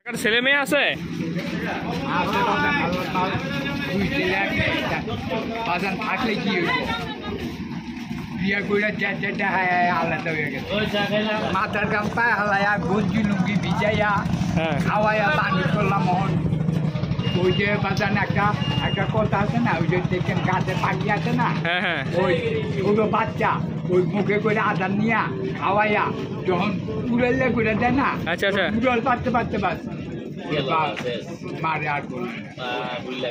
ছেলে মেয়ে আছে? থাকলে কি বিয়ে করে আলাদা হয়ে গেছে। মাথার গাম পায়ে হালাইয়া গঞ্জি লুঙ্গি ভিজাইয়া খাওয়াইয়া পানি করলাম। মোহন ওই যে বাজান একটা কথা আছে না, ওই যে দেখেন গাছে পাখি আছে না, ওই ছোট বাচ্চা ওই মুখে করে আদার নিয়া খাওয়াইয়া যখন উড়াইলে করে দেয় না, উড়াল পারতে পারতে বাস মারে আর বলে।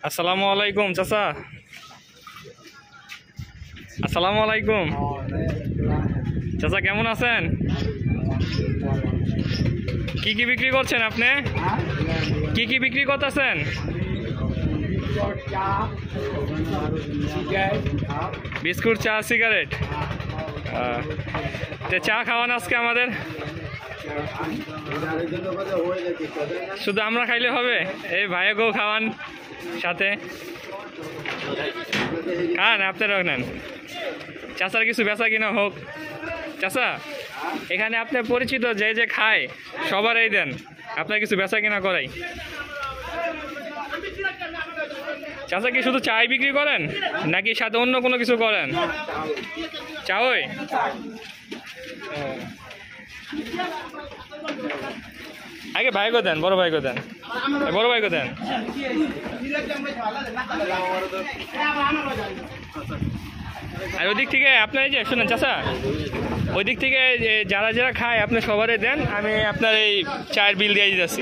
আসসালামু আলাইকুম চাচা। আসসালামু আলাইকুম চাচা, কেমন আছেন? কি কি বিক্রি করছেন আপনি? কি কি বিক্রি করতেছেন? বিস্কুট, চা, সিগারেট। চা খাওয়ান আজকে আমাদের? শুধু আমরা খাইলে হবে? এই ভাইয়াকেও খাওয়ান সাথে। খান, আপনারাও নেন। চাচার কিছু বেচা কিনা হোক। চাচা, এখানে আপনার পরিচিত যে খায় সবারই দেন, আপনার কিছু বেচা কিনা করাই। চাচা কি শুধু চাই বিক্রি করেন নাকি সাথে অন্য কোনো কিছু করেন? চাই আগে ভাইকে দেন, বড় ভাইকে দেন, বড় ভাইকে দেন। আর ওই দিক থেকে আপনার এই যে শুনেন চাচা, ওই দিক থেকে যারা যারা খায় আপনি সবারই দেন, আমি আপনার এই চায়ের বিল দিয়ে দিতেছি।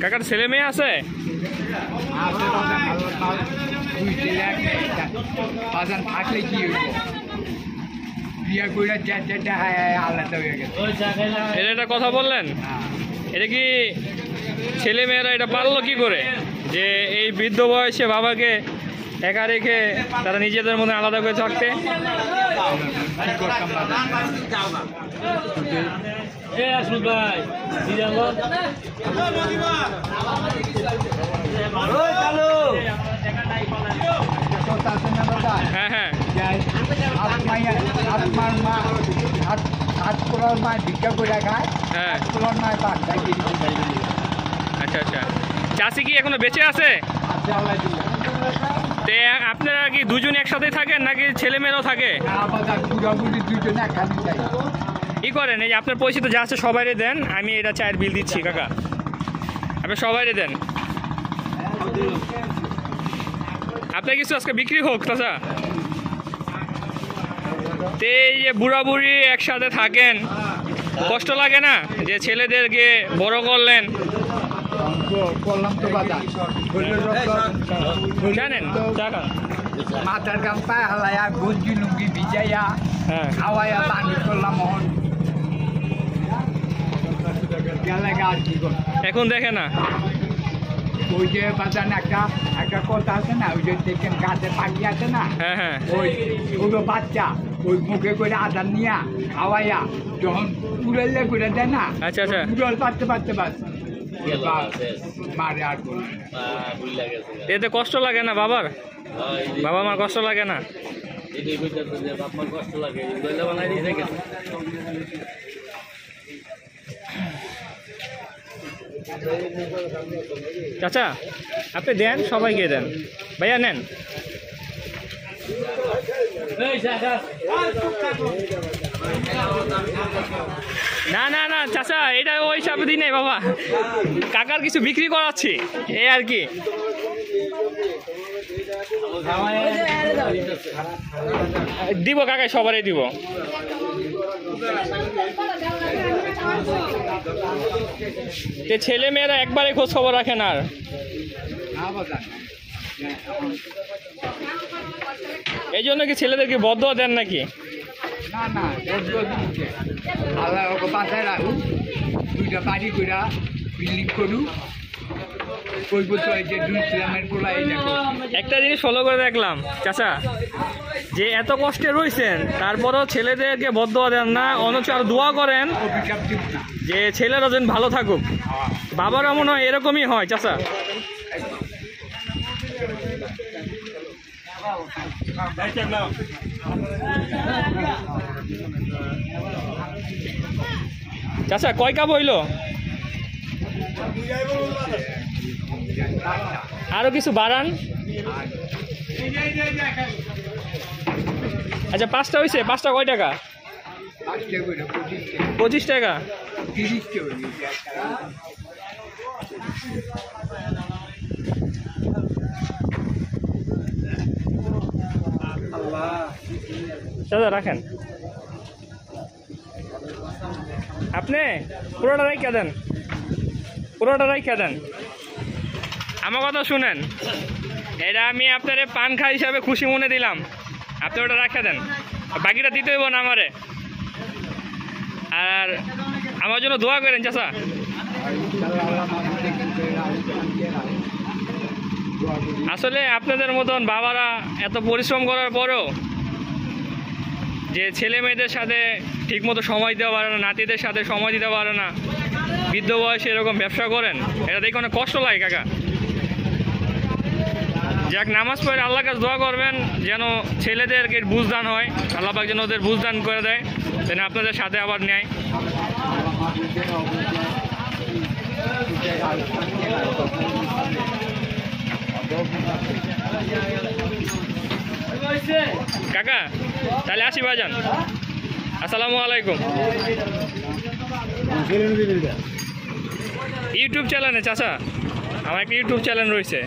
কাকার ছেলে মেয়ে আছে? থাকলে কি বিয়ে করে আলাদা হয়ে গেছে। এটা একটা কথা বললেন, এটা কি ছেলে মেয়েরা এটা পারলো কি করে যে এই বৃদ্ধ বয়সে বাবাকে একা রেখে তারা নিজেদের মধ্যে আলাদা করে থাকতে? হ্যাঁ হ্যাঁ, ভিক্ষা করে খায়। হ্যাঁ, আচ্ছা আচ্ছা। চাষি কি এখনো বেঁচে আছে? আপনারা কি দুজন একসাথে থাকেন নাকি ছেলে মেয়েরাও থাকে? কি করেন? এই যে আপনার পরিচিত যা আছে সবাইরে দেন, আমি এটা চায়ের বিল দিচ্ছি কাকা, আপনি সবাইরে দেন। আপনার কিছু আজকে বিক্রি হোক চাচা। এই যে বুড়া বুড়ি একসাথে থাকেন, কষ্ট লাগে না যে ছেলেদেরকে বড় করলেন? জানেন মাথার গাম পায়ে হালাইয়া গঞ্জি লুঙ্গি ভিজাইয়া খাওয়াইয়া পানি করলাম। মোহন এখন দেখে না, ওই যে বাজান একটা কথা আছে না, ওই যে দেখেন গাছে পাখি আছে না, ওই ছোট বাচ্চা ওই মুখে করে আদার নিয়া খাওয়াইয়া যখন উড়াইলে করে দেয় না, উড়াল পারতে পারতে বাস মারে আর বলে। এতে কষ্ট লাগে না বাবার? বাবা মার কষ্ট লাগে না? চাচা আপনি দেন, সবাইকে দেন। ভাইয়া নেন। না না না চাচা, এটা ওই হিসাবে দিই নাই বাবা, কাকার কিছু বিক্রি করাচ্ছি এই আর কি। দিব কাকা, সবারই দিব। ছেলে মেয়েরা একবারে খোঁজ খবর রাখেন। আর এই জন্য কি ছেলেদেরকে বদয়া দেন নাকি? না না, আল্লাহ বাসায় রাখুন, দুইটা বাড়ি করে বিল্ডিং করুন। একটা জিনিস ফলো করে দেখলাম চাচা, যে এত কষ্টে রয়েছেন তারপরেও ছেলেদেরকে বদয়া দেন না, অথচ আর দোয়া করেন যে ছেলেরা যেন ভালো থাকুক। বাবারা মনে হয় এরকমই হয় চাচা। চাচা কয় কাপ হইলো? আরো কিছু বাড়ান। আচ্ছা 5টা হয়েছে, 5টা কয় টাকা? 25 টাকা। দাদা রাখেন, আপনি পুরোটা রাইখা দেন, পুরোটা রাইখা দেন। আমার কথা শুনেন, এটা আমি আপনার পান খা হিসাবে খুশি মনে দিলাম, আপনি ওটা রাখা দেন, বাকিটা দিতে হইব না আমারে। আর আমার জন্য দোয়া করেন চাচা। আসলে আপনাদের মতন বাবারা এত পরিশ্রম করার পরেও যে ছেলে মেয়েদের সাথে ঠিকমতো সময় দিতে পারে না, নাতিদের সাথে সময় দিতে পারে না, বৃদ্ধ বয়সে এরকম ব্যবসা করেন, এটা দেখে অনেক কষ্ট লাগে কাকা। যাক, নামাজ পড়ে আল্লাহর কাছে দোয়া করবেন যেন ছেলেদেরকে বুঝদান হয়, আল্লাহ পাক যেন ওদের বুঝদান করে দেয়, যেন আপনাদের সাথে আবার নেয়। কাকা তাহলে আসি ভাইজান, আসসালামু আলাইকুম। ইউটিউব চ্যানেলে চাচা, আমার একটা ইউটিউব চ্যানেল রয়েছে।